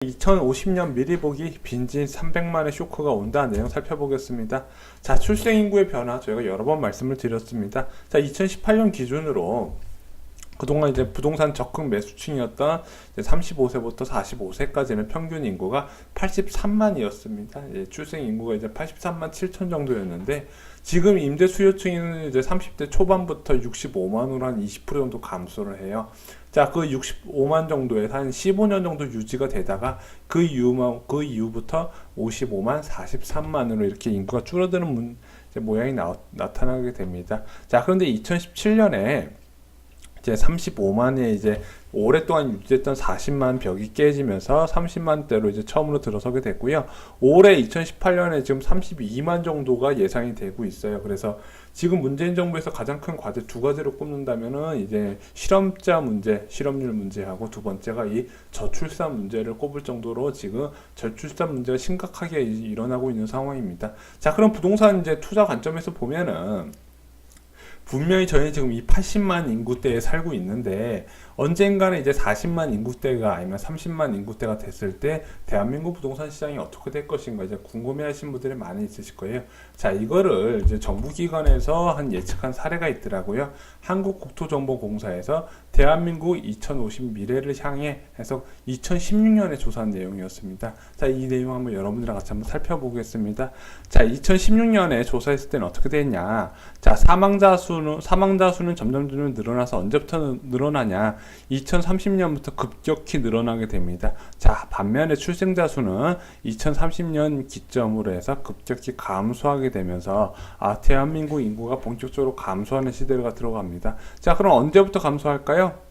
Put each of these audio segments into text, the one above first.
2050년 미리 보기 빈진 300만의 쇼크가 온다는 내용 살펴보겠습니다. 자, 출생 인구의 변화 저희가 여러 번 말씀을 드렸습니다. 자, 2018년 기준으로 그동안 이제 부동산 적극 매수층이었던 35세부터 45세까지는 평균 인구가 83만이었습니다. 출생 인구가 이제 83만 7천 정도였는데 지금 임대 수요층은 이제 30대 초반부터 65만으로 한 20% 정도 감소를 해요. 자, 그 65만 정도에서 한 15년 정도 유지가 되다가 그 이후부터 55만 43만으로 이렇게 인구가 줄어드는 모양이 나타나게 됩니다. 자, 그런데 2017년에 이제 35만에 이제 오랫동안 유지했던 40만 벽이 깨지면서 30만대로 이제 처음으로 들어서게 됐고요. 올해 2018년에 지금 32만 정도가 예상이 되고 있어요. 그래서 지금 문재인 정부에서 가장 큰 과제 두 가지로 꼽는다면은 이제 실업자 문제, 실업률 문제하고 두 번째가 이 저출산 문제를 꼽을 정도로 지금 저출산 문제가 심각하게 일어나고 있는 상황입니다. 자, 그럼 부동산 이제 투자 관점에서 보면은 분명히 저희는 지금 이 80만 인구대에 살고 있는데 언젠가는 이제 40만 인구대가 아니면 30만 인구대가 됐을 때 대한민국 부동산 시장이 어떻게 될 것인가 이제 궁금해하시는 분들이 많이 있으실 거예요. 자, 이거를 이제 정부기관에서 한 예측한 사례가 있더라고요. 한국국토정보공사에서 대한민국 2050 미래를 향해 해서 2016년에 조사한 내용이었습니다. 자, 이 내용 한번 여러분들과 같이 한번 살펴보겠습니다. 자, 2016년에 조사했을 때는 어떻게 됐냐? 자, 사망자 수는 점점 늘어나서 언제부터 늘어나냐? 2030년부터 급격히 늘어나게 됩니다. 자, 반면에 출생자 수는 2030년 기점으로 해서 급격히 감소하게 되면서 대한민국 인구가 본격적으로 감소하는 시대가 들어갑니다. 자, 그럼 언제부터 감소할까요?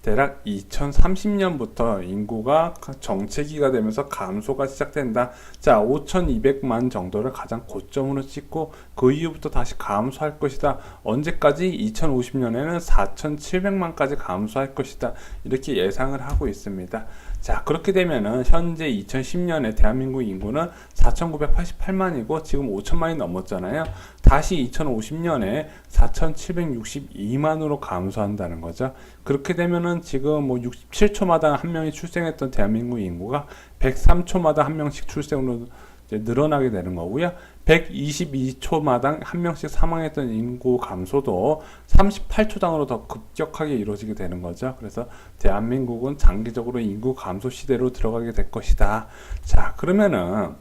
대략 2030년부터 인구가 정체기가 되면서 감소가 시작된다. 자, 5200만 정도를 가장 고점으로 찍고 그 이후부터 다시 감소할 것이다. 언제까지? 2050년에는 4700만까지 감소할 것이다. 이렇게 예상을 하고 있습니다. 자, 그렇게 되면은 현재 2010년에 대한민국 인구는 4988만이고 지금 5000만이 넘었잖아요. 다시 2050년에 4762만으로 감소한다는 거죠. 그렇게 되면은 지금 뭐 67초마다 한 명이 출생했던 대한민국 인구가 103초마다 한 명씩 출생으로 이제 늘어나게 되는 거고요. 122초마당 한 명씩 사망했던 인구 감소도 38초당으로 더 급격하게 이루어지게 되는 거죠. 그래서 대한민국은 장기적으로 인구 감소 시대로 들어가게 될 것이다. 자, 그러면은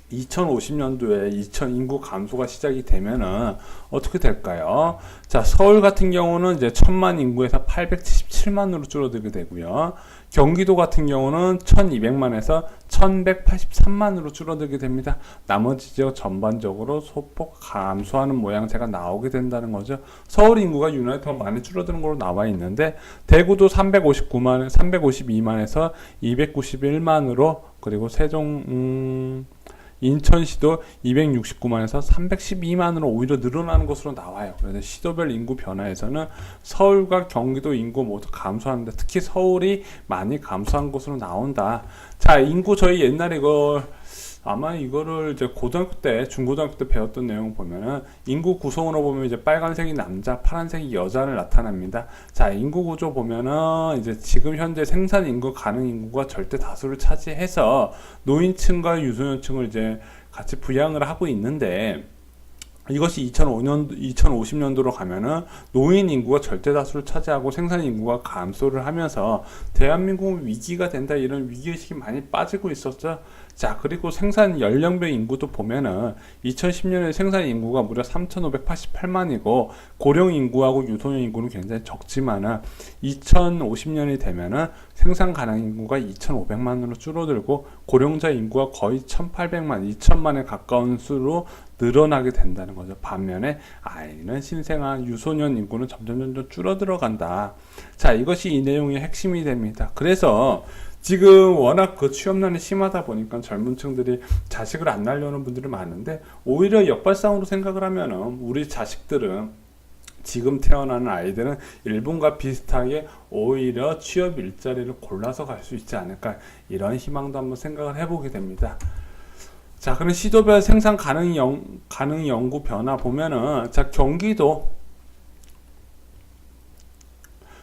2050년도에 인구 감소가 시작이 되면은 어떻게 될까요? 자, 서울 같은 경우는 이제 1000만 인구에서 877만으로 줄어들게 되고요. 경기도 같은 경우는 1200만에서 1183만으로 줄어들게 됩니다. 나머지 지역 전반적으로 소폭 감소하는 모양새가 나오게 된다는 거죠. 서울 인구가 유난히 더 많이 줄어드는 걸로 나와 있는데 대구도 352만에서 291만으로 그리고 인천시도 269만에서 312만으로 오히려 늘어나는 것으로 나와요. 그래서 시도별 인구 변화에서는 서울과 경기도 인구 모두 감소하는데 특히 서울이 많이 감소한 것으로 나온다. 자, 인구 저희 옛날에 아마 이거를 이제 중고등학교 때 배웠던 내용 보면은 인구 구성으로 보면 이제 빨간색이 남자, 파란색이 여자를 나타납니다. 자, 인구 구조 보면은 이제 지금 현재 생산 인구, 가능 인구가 절대 다수를 차지해서 노인층과 유소년층을 이제 같이 부양을 하고 있는데 이것이 2050년도로 가면은 노인 인구가 절대 다수를 차지하고 생산 인구가 감소를 하면서 대한민국은 위기가 된다 이런 위기의식이 많이 빠지고 있었죠. 자, 그리고 생산 연령별 인구도 보면은 2010년에 생산 인구가 무려 3588만이고 고령 인구하고 유소년 인구는 굉장히 적지만은 2050년이 되면은 생산 가능 인구가 2500만으로 줄어들고 고령자 인구가 거의 1800만, 2000만에 가까운 수로 늘어나게 된다는 거죠. 반면에 아이는 신생아, 유소년 인구는 점점 줄어들어 간다. 자, 이것이 이 내용의 핵심이 됩니다. 그래서 지금 워낙 취업난이 심하다 보니까 젊은 층들이 자식을 안 낳으려는 분들이 많은데 오히려 역발상으로 생각을 하면은 우리 자식들은 지금 태어나는 아이들은 일본과 비슷하게 오히려 취업 일자리를 골라서 갈 수 있지 않을까 이런 희망도 한번 생각을 해보게 됩니다. 자, 그럼 시도별 생산 가능 연구 변화 보면은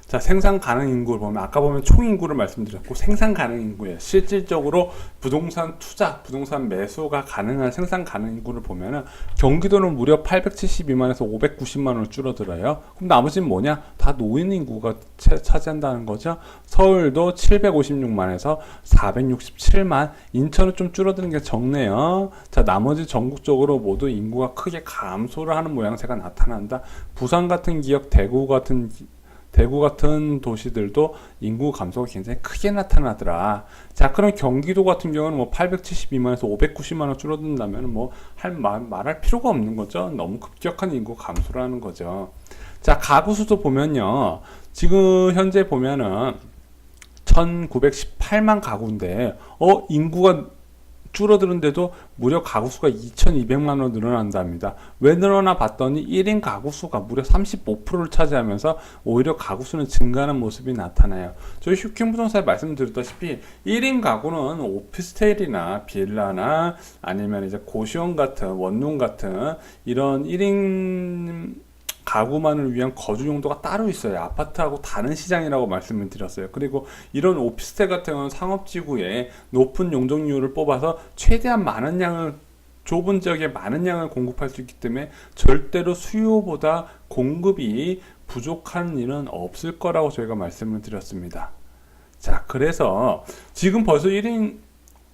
자, 자, 생산 가능 인구를 보면 아까 보면 총 인구를 말씀드렸고 생산 가능 인구예요. 실질적으로 부동산 투자, 부동산 매수가 가능한 생산 가능 인구를 보면은 경기도는 무려 872만에서 590만으로 줄어들어요. 그럼 나머지는 뭐냐? 다 노인 인구가 차지한다는 거죠. 서울도 756만에서 467만, 인천은 좀 줄어드는 게 적네요. 자, 나머지 전국적으로 모두 인구가 크게 감소를 하는 모양새가 나타난다. 부산 같은 기업, 대구 같은 도시들도 인구 감소가 굉장히 크게 나타나더라. 자, 그럼 경기도 같은 경우는 뭐 872만에서 590만원 줄어든다면 뭐 말할 필요가 없는 거죠. 너무 급격한 인구 감소라는 거죠. 자, 가구 수도 보면요. 지금 현재 보면은 1918만 가구인데, 인구가 줄어드는데도 무려 가구 수가 2200만으로 늘어난답니다. 왜 늘어나 봤더니 1인 가구 수가 무려 35%를 차지하면서 오히려 가구 수는 증가하는 모습이 나타나요. 저희 슈킹 부동산에 말씀드렸다시피 1인 가구는 오피스텔이나 빌라나 아니면 이제 고시원 같은 원룸 같은 이런 1인 가구만을 위한 거주 용도가 따로 있어요. 아파트하고 다른 시장이라고 말씀을 드렸어요. 그리고 이런 오피스텔 같은 경우는 상업지구에 높은 용적률을 뽑아서 최대한 많은 양을, 좁은 지역에 많은 양을 공급할 수 있기 때문에 절대로 수요보다 공급이 부족한 일은 없을 거라고 저희가 말씀을 드렸습니다. 자, 그래서 지금 벌써 1인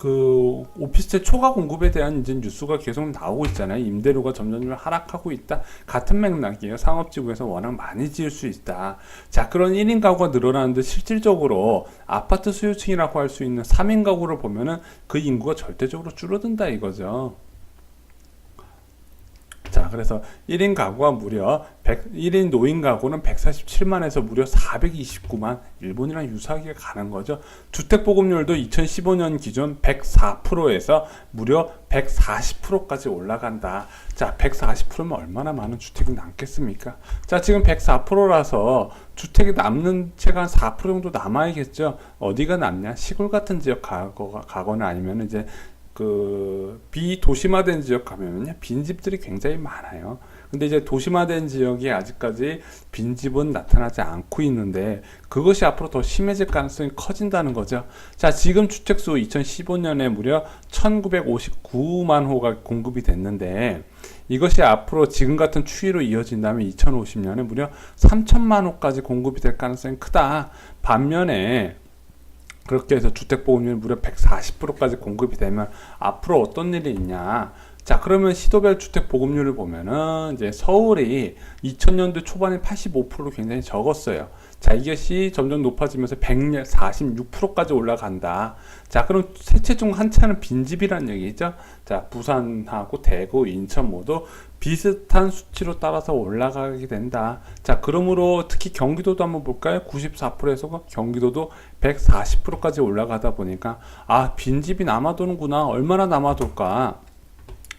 오피스텔 초과 공급에 대한 이제 뉴스가 계속 나오고 있잖아요. 임대료가 점점 하락하고 있다. 같은 맥락이에요. 상업지구에서 워낙 많이 지을 수 있다. 자, 그런 1인 가구가 늘어나는데 실질적으로 아파트 수요층이라고 할 수 있는 3인 가구를 보면은 그 인구가 절대적으로 줄어든다 이거죠. 자, 그래서 1인 가구가 무려 1인 노인 가구는 147만에서 무려 429만, 일본이랑 유사하게 가는 거죠. 주택 보급률도 2015년 기준 104%에서 무려 140%까지 올라간다. 자, 140%면 얼마나 많은 주택이 남겠습니까? 자, 지금 104%라서 주택이 남는 채가 한 4% 정도 남아야겠죠. 어디가 남냐? 시골 같은 지역 가거나 아니면 이제 비도시화된 지역 가면은요, 빈집들이 굉장히 많아요. 근데 이제 도시화된 지역이 아직까지 빈집은 나타나지 않고 있는데 그것이 앞으로 더 심해질 가능성이 커진다는 거죠. 자, 지금 주택수 2015년에 무려 1959만 호가 공급이 됐는데 이것이 앞으로 지금 같은 추이로 이어진다면 2050년에 무려 3천만 호까지 공급이 될 가능성이 크다. 반면에 그렇게 해서 주택 보급률이 무려 140%까지 공급이 되면 앞으로 어떤 일이 있냐? 자, 그러면 시도별 주택 보급률을 보면은 이제 서울이 2000년도 초반에 85%로 굉장히 적었어요. 자, 이것이 점점 높아지면서 146%까지 올라간다. 자, 그럼 세 채 중 한 채는 빈집이라는 얘기죠. 자, 부산하고 대구, 인천 모두 비슷한 수치로 따라서 올라가게 된다. 자, 그러므로 특히 경기도도 한번 볼까요? 94%에서 경기도도 140%까지 올라가다 보니까 빈집이 남아도는구나. 얼마나 남아돌까?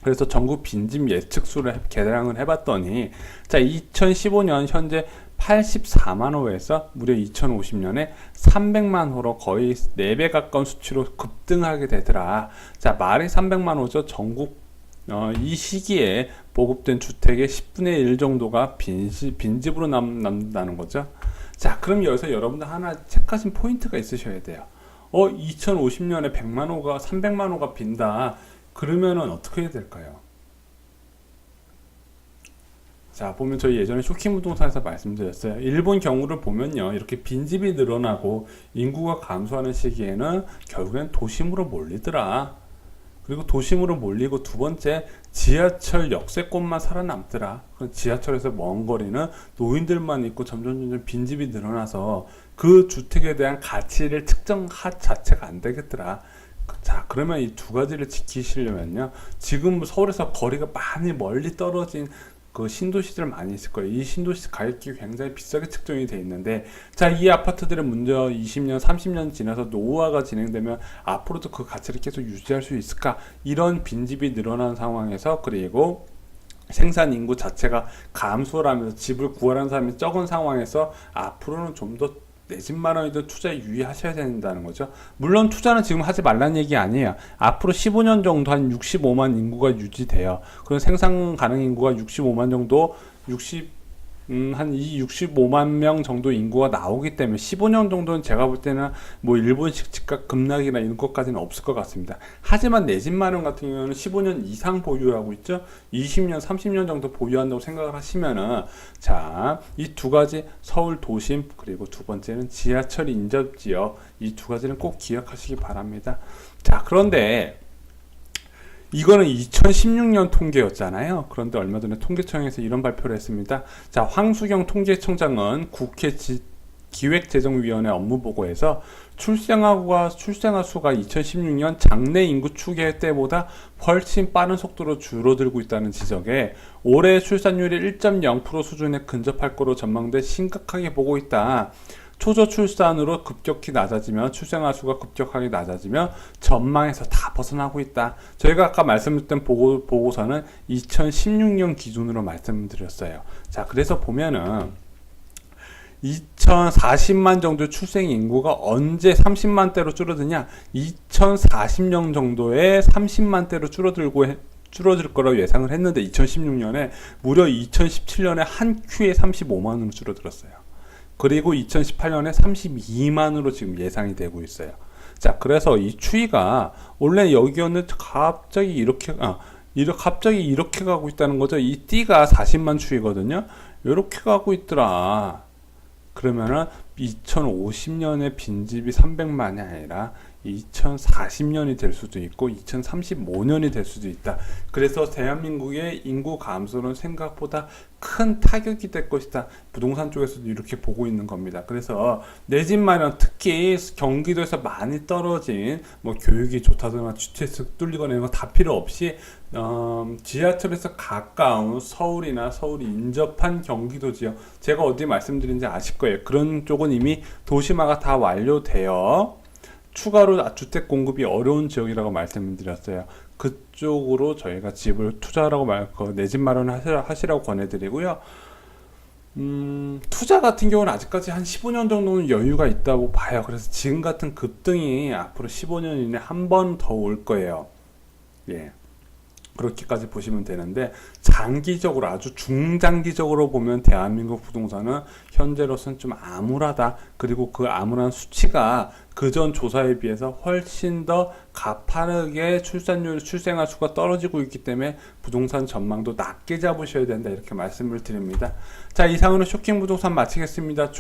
그래서 전국 빈집 예측수를 계량을 해봤더니 자, 2015년 현재 84만 호에서 무려 2050년에 300만 호로 거의 4배 가까운 수치로 급등하게 되더라. 자, 말이 300만 호죠. 전국 이 시기에 보급된 주택의 10분의 1 정도가 빈집으로 남는다는 거죠. 자, 그럼 여기서 여러분들 하나 체크하신 포인트가 있으셔야 돼요. 2050년에 100만 호가 300만 호가 빈다. 그러면은 어떻게 해야 될까요? 자, 보면 저희 예전에 쇼킹 부동산에서 말씀드렸어요. 일본 경우를 보면요, 이렇게 빈집이 늘어나고 인구가 감소하는 시기에는 결국엔 도심으로 몰리더라. 그리고 도심으로 몰리고 두 번째, 지하철 역세권만 살아남더라. 지하철에서 먼 거리는 노인들만 있고 점점 빈집이 늘어나서 그 주택에 대한 가치를 측정할 자체가 안 되겠더라. 자, 그러면 이 두 가지를 지키시려면요, 지금 서울에서 거리가 많이 멀리 떨어진 그 신도시들 많이 있을 거예요. 이 신도시 가격이 굉장히 비싸게 측정이 돼 있는데, 자, 이 아파트들은 문제가 20년, 30년 지나서 노후화가 진행되면 앞으로도 그 가치를 계속 유지할 수 있을까? 이런 빈집이 늘어난 상황에서, 그리고 생산 인구 자체가 감소를 하면서 집을 구하는 사람이 적은 상황에서 앞으로는 좀 더 내 집 마련이든 투자에 유의하셔야 된다는 거죠. 물론 투자는 지금 하지 말라는 얘기 아니에요. 앞으로 15년 정도 한 65만 인구가 유지돼요. 그럼 생산 가능 인구가 65만 정도, 한 이 65만 명 정도 인구가 나오기 때문에 15년 정도는 제가 볼 때는 뭐 일본식 집값 급락이나 이런 것까지는 없을 것 같습니다. 하지만 내 집 마련 같은 경우는 15년 이상 보유하고 있죠. 20년, 30년 정도 보유한다고 생각을 하시면은, 자, 이 두 가지 서울 도심, 그리고 두 번째는 지하철 인접 지역, 이 두 가지는 꼭 기억하시기 바랍니다. 자, 그런데 이거는 2016년 통계였잖아요. 그런데 얼마 전에 통계청에서 이런 발표를 했습니다. 자, 황수경 통계청장은 국회 기획재정위원회 업무보고에서 출생아 수가 2016년 장래 인구 추계 때보다 훨씬 빠른 속도로 줄어들고 있다는 지적에 올해 출산율이 1.0% 수준에 근접할 거로 전망돼 심각하게 보고 있다. 초저 출산으로 급격히 낮아지며 출생아 수가 급격하게 낮아지며 전망에서 다 벗어나고 있다. 저희가 아까 말씀드렸던 보고서는 2016년 기준으로 말씀드렸어요. 자, 그래서 보면은 2040만 정도 출생 인구가 언제 30만 대로 줄어드냐? 2040년 정도에 30만 대로 줄어들 거라고 예상을 했는데 2016년에 무려 2017년에 한 큐에 35만으로 줄어들었어요. 그리고 2018년에 32만으로 지금 예상이 되고 있어요. 자, 그래서 이 추이가 원래 여기였는데 갑자기 이렇게 가고 있다는 거죠. 이 띠가 40만 추이거든요. 이렇게 가고 있더라. 그러면은 2050년에 빈집이 300만이 아니라 2040년이 될 수도 있고 2035년이 될 수도 있다. 그래서 대한민국의 인구 감소는 생각보다 큰 타격이 될 것이다. 부동산 쪽에서도 이렇게 보고 있는 겁니다. 그래서 내 집 마련, 특히 경기도에서 많이 떨어진 뭐 교육이 좋다거나 주택수 뚫리거나 이런 거 다 필요 없이 지하철에서 가까운 서울이나 서울이 인접한 경기도 지역, 제가 어디 말씀드린지 아실 거예요. 그런 쪽은 이미 도시화가 다 완료되어 추가로 주택 공급이 어려운 지역이라고 말씀드렸어요. 그쪽으로 저희가 집을 투자하라고 내 집 마련을 하시라고 권해드리고요. 투자 같은 경우는 아직까지 한 15년 정도는 여유가 있다고 봐요. 그래서 지금 같은 급등이 앞으로 15년 이내 한 번 더 올 거예요. 예. 그렇게까지 보시면 되는데, 장기적으로, 아주 중장기적으로 보면 대한민국 부동산은 현재로서는 좀 암울하다. 그리고 그 암울한 수치가 그전 조사에 비해서 훨씬 더 가파르게 출생아 수가 떨어지고 있기 때문에 부동산 전망도 낮게 잡으셔야 된다. 이렇게 말씀을 드립니다. 자, 이상으로 쇼킹 부동산 마치겠습니다.